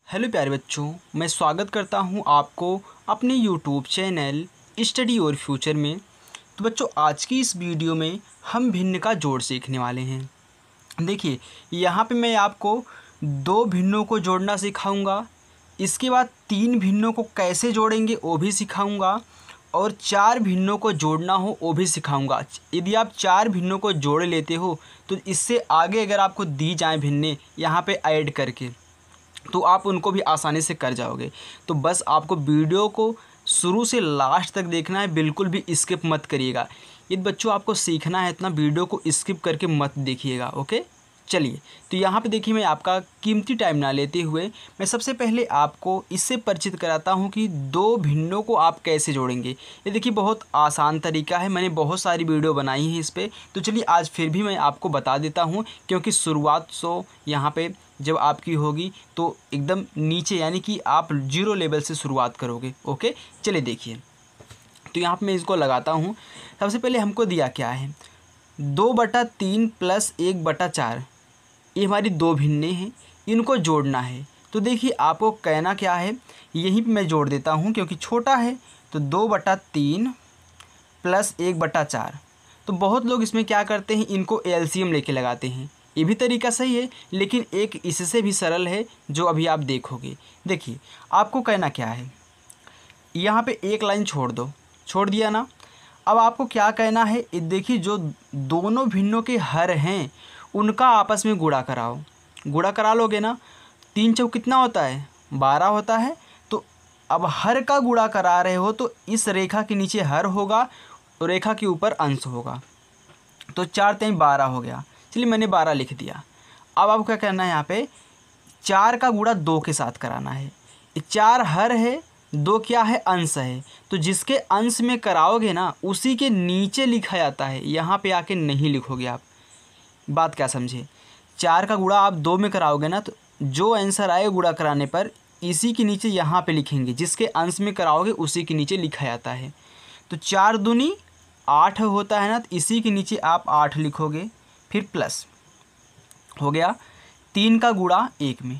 Hello प्यारे बच्चों, मैं स्वागत करता हूं आपको अपने यूट्यूब चैनल स्टडी और फ्यूचर में। तो बच्चों, आज की इस वीडियो में हम भिन्न का जोड़ सीखने वाले हैं। देखिए, यहाँ पे मैं आपको दो भिन्नों को जोड़ना सिखाऊंगा। इसके बाद तीन भिन्नों को कैसे जोड़ेंगे वो भी सिखाऊंगा, और चार भिन्नों को जोड़ना हो वो भी सिखाऊंगा। यदि आप चार भिन्नों को जोड़ लेते हो तो इससे आगे अगर आपको दी जाए भिन्नें यहाँ पे ऐड करके, तो आप उनको भी आसानी से कर जाओगे। तो बस आपको वीडियो को शुरू से लास्ट तक देखना है, बिल्कुल भी स्किप मत करिएगा। यदि बच्चों आपको सीखना है इतना, वीडियो को स्किप करके मत देखिएगा, ओके। चलिए, तो यहाँ पे देखिए, मैं आपका कीमती टाइम ना लेते हुए मैं सबसे पहले आपको इससे परिचित कराता हूँ कि दो भिन्नों को आप कैसे जोड़ेंगे। ये देखिए, बहुत आसान तरीका है, मैंने बहुत सारी वीडियो बनाई हैं इस पर। तो चलिए, आज फिर भी मैं आपको बता देता हूँ, क्योंकि शुरुआत यहाँ पे जब आपकी होगी तो एकदम नीचे, यानी कि आप जीरो लेवल से शुरुआत करोगे, ओके। चलिए देखिए, तो यहाँ पे मैं इसको लगाता हूँ। सबसे पहले हमको दिया क्या है, 2/3 + 1/4। ये हमारी दो भिन्नें हैं, इनको जोड़ना है। तो देखिए, आपको कहना क्या है, यहीं पे मैं जोड़ देता हूँ क्योंकि छोटा है। तो 2/3 + 1/4। तो बहुत लोग इसमें क्या करते हैं, इनको एलसीएम लेके लगाते हैं। ये भी तरीका सही है, लेकिन एक इससे भी सरल है जो अभी आप देखोगे। देखिए, आपको कहना क्या है, यहाँ पे एक लाइन छोड़ दो, छोड़ दिया ना। अब आपको क्या कहना है, ये देखिए, जो दोनों भिन्नों के हर हैं उनका आपस में गुणा कराओ। गुणा करा लोगे ना, 3 चौक कितना होता है, 12 होता है। तो अब हर का गुणा करा रहे हो तो इस रेखा के नीचे हर होगा और रेखा के ऊपर अंश होगा। तो 4 3 12 हो गया। चलिए, मैंने 12 लिख दिया। अब आपको क्या करना है, यहाँ पे 4 का गुणा 2 के साथ कराना है। 4 हर है, 2 क्या है, अंश है। तो जिसके अंश में कराओगे ना उसी के नीचे लिखा जाता है, यहाँ पे आके नहीं लिखोगे आप। बात क्या समझे, 4 का गुणा आप 2 में कराओगे ना, तो जो आंसर आएगा गुणा कराने पर इसी के नीचे यहाँ पे लिखेंगे, जिसके अंश में कराओगे उसी के नीचे लिखा जाता है। तो 4 दूनी 8 होता है ना, तो इसी के नीचे आप 8 लिखोगे, फिर प्लस हो गया 3 का गुणा 1 में,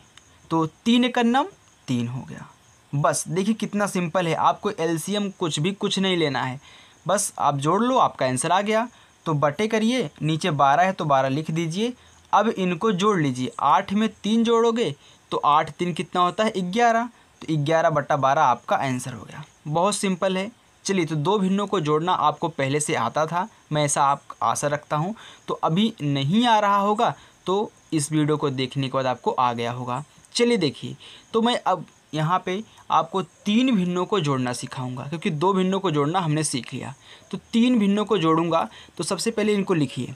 तो 3 एकन्नम 3 हो गया। बस देखिए कितना सिंपल है, आपको एलसीएम कुछ नहीं लेना है, बस आप जोड़ लो, आपका आंसर आ गया। तो बटे करिए, नीचे 12 है तो 12 लिख दीजिए। अब इनको जोड़ लीजिए, 8 में 3 जोड़ोगे तो 8 3 कितना होता है, 11। तो 11/12 आपका आंसर हो गया। बहुत सिंपल है। चलिए, तो दो भिन्नों को जोड़ना आपको पहले से आता था, मैं ऐसा आप आशा रखता हूँ। तो अभी नहीं आ रहा होगा तो इस वीडियो को देखने के बाद आपको आ गया होगा। चलिए देखिए, तो मैं अब यहाँ पे आपको तीन भिन्नों को जोड़ना सिखाऊंगा, क्योंकि दो भिन्नों को जोड़ना हमने सीख लिया। तो तीन भिन्नों को जोड़ूंगा। तो सबसे पहले इनको लिखिए,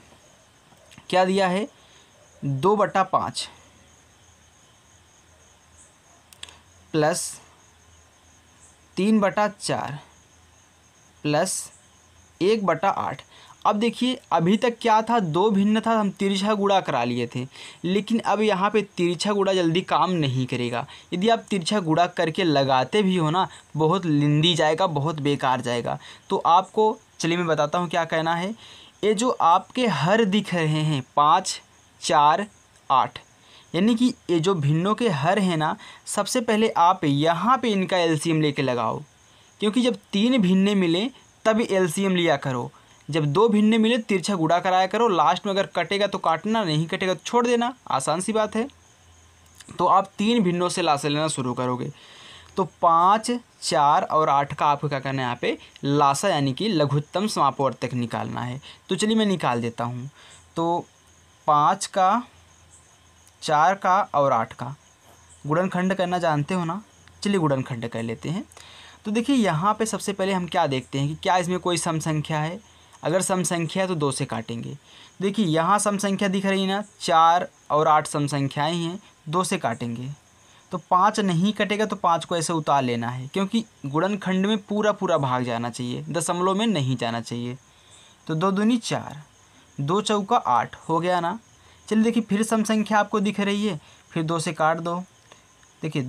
क्या दिया है, 2/5 + 3/4 + 1/8। अब देखिए, अभी तक क्या था, दो भिन्न था, हम तिरछा गुणा करा लिए थे। लेकिन अब यहाँ पे तिरछा गुणा जल्दी काम नहीं करेगा। यदि आप तिरछा गुणा करके लगाते भी हो ना, बहुत लिंदी जाएगा, बहुत बेकार जाएगा। तो आपको चलिए मैं बताता हूँ क्या कहना है। ये जो आपके हर दिख रहे हैं 5 4 8, यानी कि ये जो भिन्नों के हर हैं ना, सबसे पहले आप यहाँ पे इनका एलसीएम लेके लगाओ, क्योंकि जब तीन भिन्ने मिले तभी एलसीएम लिया करो। जब दो भिन्ने मिले तिरछा गुणा कराया करो। लास्ट में अगर कटेगा तो काटना, नहीं कटेगा तो छोड़ देना, आसान सी बात है। तो आप तीन भिन्नों से लासा लेना शुरू करोगे। तो 5 4 और 8 का आपको क्या करना है, यहाँ पे लासा यानी कि लघुत्तम समापवर्तक निकालना है। तो चलिए मैं निकाल देता हूँ। तो 5 का, 4 का और 8 का गुणनखंड करना जानते हो ना, चलिए गुणनखंड कर लेते हैं। तो देखिए, यहाँ पे सबसे पहले हम क्या देखते हैं कि क्या इसमें कोई सम संख्या है। अगर सम संख्या है तो 2 से काटेंगे। देखिए, यहाँ सम संख्या दिख रही है ना, 4 और 8 सम संख्याएँ हैं, 2 से काटेंगे। तो 5 नहीं कटेगा, तो 5 को ऐसे उतार लेना है, क्योंकि गुणनखंड में पूरा पूरा भाग जाना चाहिए, दशमलव में नहीं जाना चाहिए। तो 2 दूनी 4, 2 चौका 8 हो गया ना। चलिए देखिए, फिर सम संख्या आपको दिख रही है, फिर 2 से काट दो। देखिए,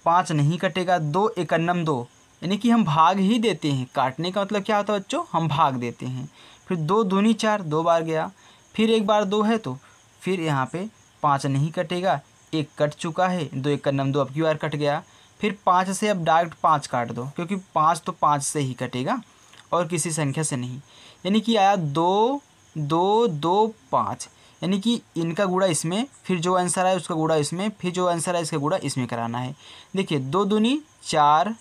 5 नहीं कटेगा, 2 एकन्नम 2, यानी कि हम भाग ही देते हैं। काटने का मतलब क्या होता है बच्चों, हम भाग देते हैं। फिर 2 दूनी 4, 2 बार गया, फिर एक बार 2 है तो फिर यहाँ पे 5 नहीं कटेगा, एक कट चुका है, 2 एक का नम 2 अब की बार कट गया। फिर 5 से अब डायरेक्ट 5 काट दो, क्योंकि 5 तो 5 से ही कटेगा और किसी संख्या से नहीं। यानी कि आया 2 2 2 5, यानी कि इनका गुणा इसमें, फिर जो आंसर आया उसका गुणा इसमें, फिर जो आंसर आया इसका गुणा इसमें कराना है। देखिए 2 दूनी 4,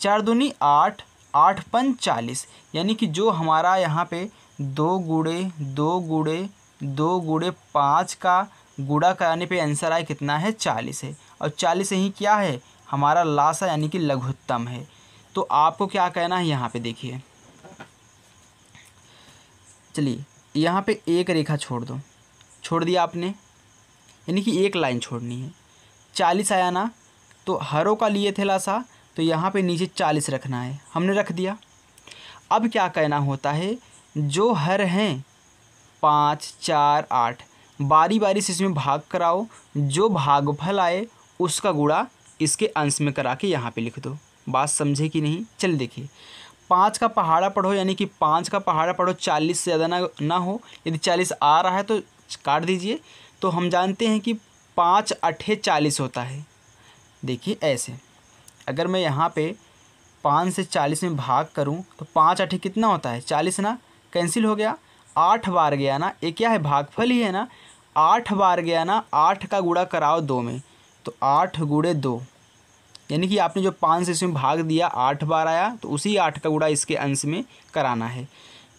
4 दूनी 8, 8 पंच 40, यानी कि जो हमारा यहाँ पे 2 गुणे 2 गुणे 2 गुणे 5 का गुणा कराने पे आंसर आया कितना है 40 है। और 40 ही क्या है हमारा लासा यानी कि लघुत्तम है। तो आपको क्या कहना है यहाँ पे देखिए, चलिए यहाँ पे एक रेखा छोड़ दो, छोड़ दिया आपने, यानी कि एक लाइन छोड़नी है। 40 आया ना, तो हरों का लिए थे लासा, तो यहाँ पे नीचे 40 रखना है, हमने रख दिया। अब क्या कहना होता है, जो हर हैं 5 4 8 बारी बारी से इसमें भाग कराओ, जो भागफल आए उसका गुणा इसके अंश में करा के यहाँ पे लिख दो। बात समझे कि नहीं? चल देखिए 5 का पहाड़ा पढ़ो, यानी कि 5 का पहाड़ा पढ़ो 40 से ज़्यादा ना हो। यदि 40 आ रहा है तो काट दीजिए। तो हम जानते हैं कि 5 8 40 होता है। देखिए ऐसे अगर मैं यहाँ पे 5 से 40 में भाग करूँ तो 5 8 कितना होता है 40 ना, कैंसिल हो गया। 8 बार गया ना, ये क्या है भागफल ही है ना, 8 बार गया ना, 8 का गुणा कराओ 2 में, तो 8 गुणे 2, यानी कि आपने जो 5 से इसमें भाग दिया 8 बार आया, तो उसी 8 का गुणा इसके अंश में कराना है।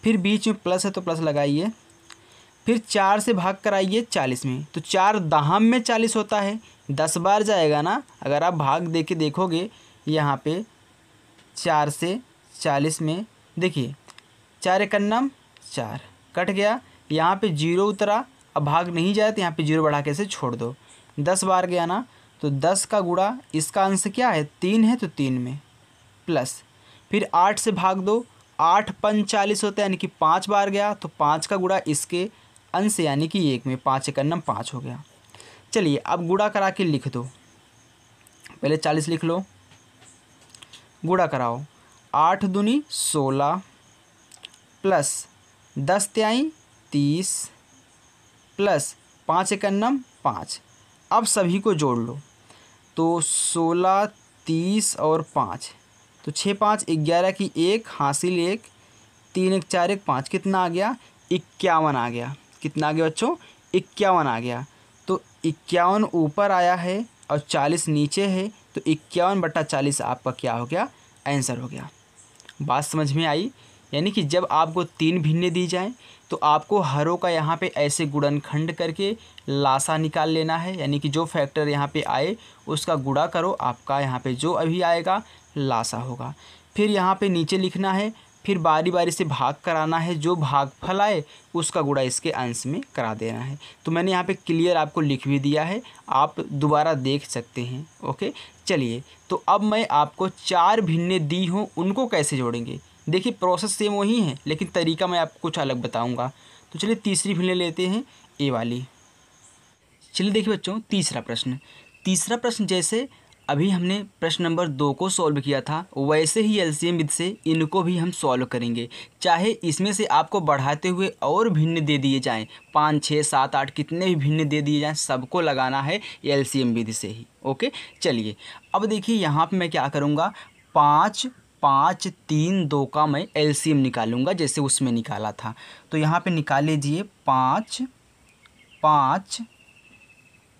फिर बीच में प्लस है तो प्लस लगाइए, फिर 4 से भाग कराइए 40 में, तो 4 दहम में 40 होता है, 10 बार जाएगा ना। अगर आप भाग दे के देखोगे यहाँ पे 4 से 40 में, देखिए 4 एकन्नम 4 कट गया, यहाँ पे 0 उतरा। अब भाग नहीं जाए तो यहाँ पे 0 बढ़ा के से छोड़ दो। 10 बार गया ना, तो 10 का गुणा इसका अंश क्या है 3 है, तो 3 में प्लस, फिर 8 से भाग दो, 8 पंच 40 होता है, यानी कि 5 बार गया, तो 5 का गुणा इसके अंश यानी कि 1 में, 5 एकन्नम 5 हो गया। चलिए अब गुणा करा के लिख दो, पहले 40 लिख लो, गुणा कराओ। 8 दूनी 16 प्लस 10 त्याई 30 प्लस 5 एकन्नम 5। अब सभी को जोड़ लो, तो 16 30 और 5, तो 6 5 11 की 1 हासिल 1, 3 1 4 1 5, कितना आ गया 51 आ गया। कितना आ गया बच्चों 51 आ गया। तो 51 ऊपर आया है और 40 नीचे है, तो 51/40 आपका क्या हो गया आंसर हो गया। बात समझ में आई? यानी कि जब आपको 3 भिन्ने दी जाएं तो आपको हरों का यहाँ पे ऐसे गुणनखंड करके लासा निकाल लेना है, यानी कि जो फैक्टर यहाँ पे आए उसका गुणा करो, आपका यहाँ पे जो अभी आएगा लासा होगा। फिर यहाँ पे नीचे लिखना है, फिर बारी बारी से भाग कराना है, जो भागफल आए उसका गुणा इसके अंश में करा देना है। तो मैंने यहाँ पे क्लियर आपको लिख भी दिया है, आप दोबारा देख सकते हैं। ओके चलिए, तो अब मैं आपको 4 भिन्ने दी हूँ उनको कैसे जोड़ेंगे। देखिए प्रोसेस सेम वही है, लेकिन तरीका मैं आपको कुछ अलग बताऊंगा। तो चलिए तीसरी भिन्ने लेते हैं, ए वाली। चलिए देखिए बच्चों तीसरा प्रश्न जैसे अभी हमने प्रश्न नंबर 2 को सॉल्व किया था, वैसे ही एलसीएम विधि से इनको भी हम सॉल्व करेंगे। चाहे इसमें से आपको बढ़ाते हुए और भिन्न दे दिए जाएं, 5 6 7 8 कितने भी भिन्न दे दिए जाएं, सबको लगाना है एलसीएम विधि से ही। ओके चलिए, अब देखिए यहाँ पे मैं क्या करूँगा, 5 5 3 2 का मैं एलसीएम निकालूंगा जैसे उसमें निकाला था। तो यहाँ पे निकाल लीजिए 5 5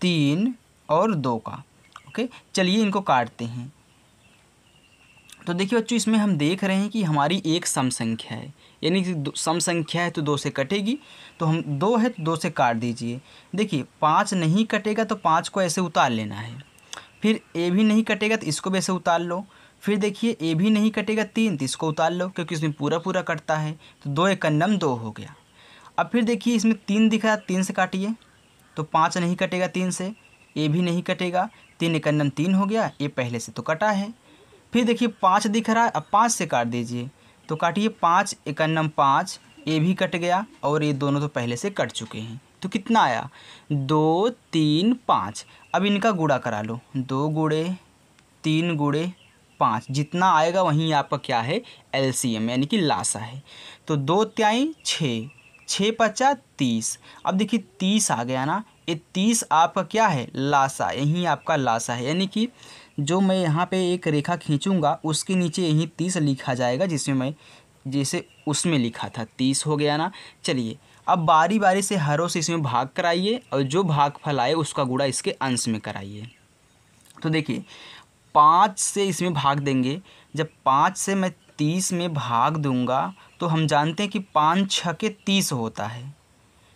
3 और 2 का। ओके चलिए इनको काटते हैं। तो देखिए बच्चों इसमें हम देख रहे हैं कि हमारी एक सम संख्या है, यानी कि सम संख्या है तो 2 से कटेगी, तो हम 2 है तो 2 से काट दीजिए। देखिए 5 नहीं कटेगा तो 5 को ऐसे उतार लेना है, फिर ए भी नहीं कटेगा तो इसको भी ऐसे उतार लो, फिर देखिए ए भी नहीं कटेगा 3 तो इसको उतार लो, क्योंकि इसमें पूरा पूरा कटता है, तो 2 एकन्नम 2 हो गया। अब फिर देखिए इसमें 3 दिख रहा है, 3 से काटिए, तो 5 नहीं कटेगा 3 से, ए भी नहीं कटेगा, 3 एकन्नम 3 हो गया, ये पहले से तो कटा है। फिर देखिए 5 दिख रहा है, अब 5 से काट दीजिए, तो काटिए 5 एकन्नम 5, ए भी कट गया और ये दोनों तो पहले से कट चुके हैं। तो कितना आया 2 3 5। अब इनका गुणा करा लो, 2 गुणे 3 गुणे 5, जितना आएगा वहीं आपका क्या है एलसीएम यानी कि लासा है। तो 2 त्याई 6, 6 5 30। अब देखिए 30 आ गया ना, ये 30 आपका क्या है, लासा, यही आपका लासा है। यानी कि जो मैं यहाँ पे एक रेखा खींचूंगा उसके नीचे यही 30 लिखा जाएगा, जिसमें मैं जैसे उसमें लिखा था 30 हो गया ना। चलिए अब बारी बारी से हरों से इसमें भाग कराइए और जो भागफल आए उसका गुणा इसके अंश में कराइए। तो देखिए 5 से इसमें भाग देंगे, जब 5 से मैं 30 में भाग दूंगा तो हम जानते हैं कि 5 6 के 30 होता है।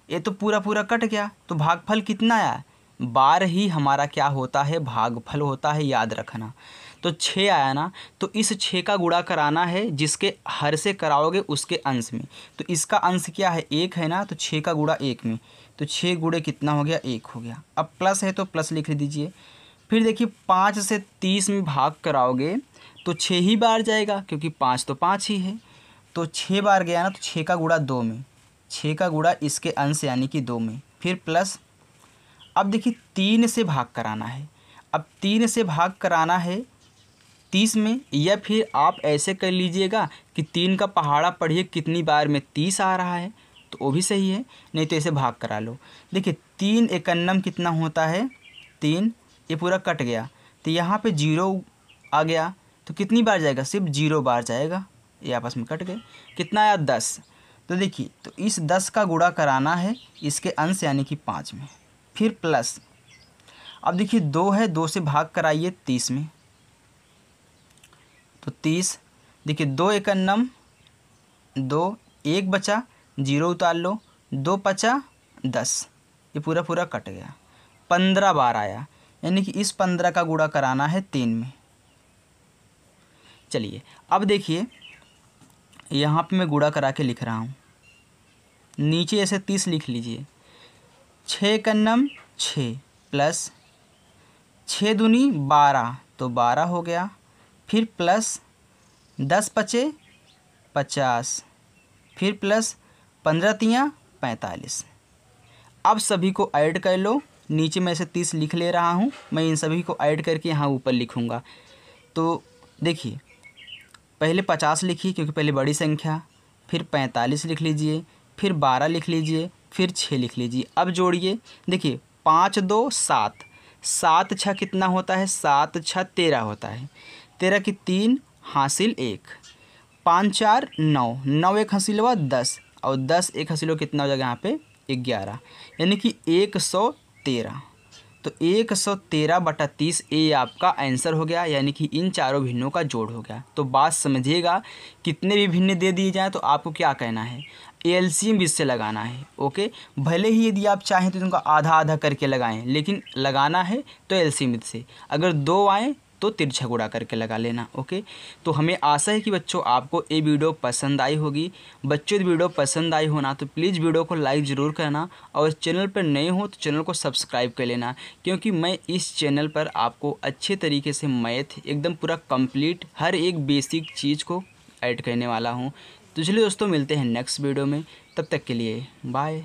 ये तो पूरा पूरा कट गया, तो भागफल कितना आया, 12 ही हमारा क्या होता है, भागफल होता है, याद रखना। तो 6 आया ना, तो इस 6 का गुणा कराना है, जिसके हर से कराओगे उसके अंश में। तो इसका अंश क्या है, 1 है ना, तो 6 का गुणा 1 में, तो 6 गुणे कितना हो गया, 1 हो गया। अब प्लस है तो प्लस लिख दीजिए। फिर देखिए 5 से 30 में भाग कराओगे तो 6 ही बार जाएगा, क्योंकि 5 तो 5 ही है, तो 6 बार गया ना, तो 6 का गुणा 2 में, 6 का गुणा इसके अंश यानी कि 2 में, फिर प्लस। अब देखिए 3 से भाग कराना है, अब 3 से भाग कराना है 30 में, या फिर आप ऐसे कर लीजिएगा कि 3 का पहाड़ा पढ़िए कितनी बार में 30 आ रहा है, तो वो भी सही है, नहीं तो ऐसे भाग करा लो। देखिए 3 एकन्नम कितना होता है, 3, ये पूरा कट गया, तो यहाँ पे 0 आ गया, तो कितनी बार जाएगा, सिर्फ 0 बार जाएगा, ये आपस में कट गए, कितना आया 10। तो देखिए तो इस 10 का गुणा कराना है इसके अंश यानी कि 5 में, फिर प्लस। अब देखिए 2 है, 2 से भाग कराइए 30 में, तो 30, देखिए 2 एकन्नम 2, 1 बचा, 0 उतार लो, 2 पचा 10, ये पूरा पूरा कट गया, 15 बार आया, यानी कि इस 15 का गुणा कराना है 3 में। चलिए अब देखिए यहाँ पे मैं गुणा करा के लिख रहा हूँ, नीचे ऐसे 30 लिख लीजिए, 6 एकन्नम 6 प्लस 6 दूनी 12, तो 12 हो गया, फिर प्लस 10 पचे 50, फिर प्लस 15 तियाँ 45। अब सभी को ऐड कर लो, नीचे मैं ऐसे 30 लिख ले रहा हूँ, मैं इन सभी को ऐड करके यहाँ ऊपर लिखूँगा। तो देखिए पहले 50 लिखिए क्योंकि पहले बड़ी संख्या, फिर 45 लिख लीजिए, फिर 12 लिख लीजिए, फिर 6 लिख लीजिए। अब जोड़िए, देखिए 5 2 7, 7 6 कितना होता है, 7 6 13 होता है, 13 की 3 हासिल 1, 5 4 9, 9 एक हासिलवा 10, और 10 एक हासिलो कितना हो जाएगा यहाँ पे 11, यानी कि 113। तो 113/30 ये आपका आंसर हो गया, यानी कि इन चारों भिन्नों का जोड़ हो गया। तो बात समझिएगा, कितने भी भिन्न दे दिए जाएँ तो आपको क्या कहना है, एलसीएम इससे लगाना है। ओके, भले ही यदि आप चाहें तो उनका आधा आधा करके लगाएं, लेकिन लगाना है तो एलसीएम से, अगर 2 आएँ तो तिरछा गुणा करके लगा लेना। ओके, तो हमें आशा है कि बच्चों आपको ये वीडियो पसंद आई होगी। बच्चों यदि वीडियो पसंद आई हो ना तो प्लीज़ वीडियो को लाइक ज़रूर करना, और चैनल पर नए हो तो चैनल को सब्सक्राइब कर लेना, क्योंकि मैं इस चैनल पर आपको अच्छे तरीके से मैथ एकदम पूरा कंप्लीट हर एक बेसिक चीज़ को ऐड करने वाला हूँ। तो चलिए दोस्तों, मिलते हैं नेक्स्ट वीडियो में, तब तक के लिए बाय।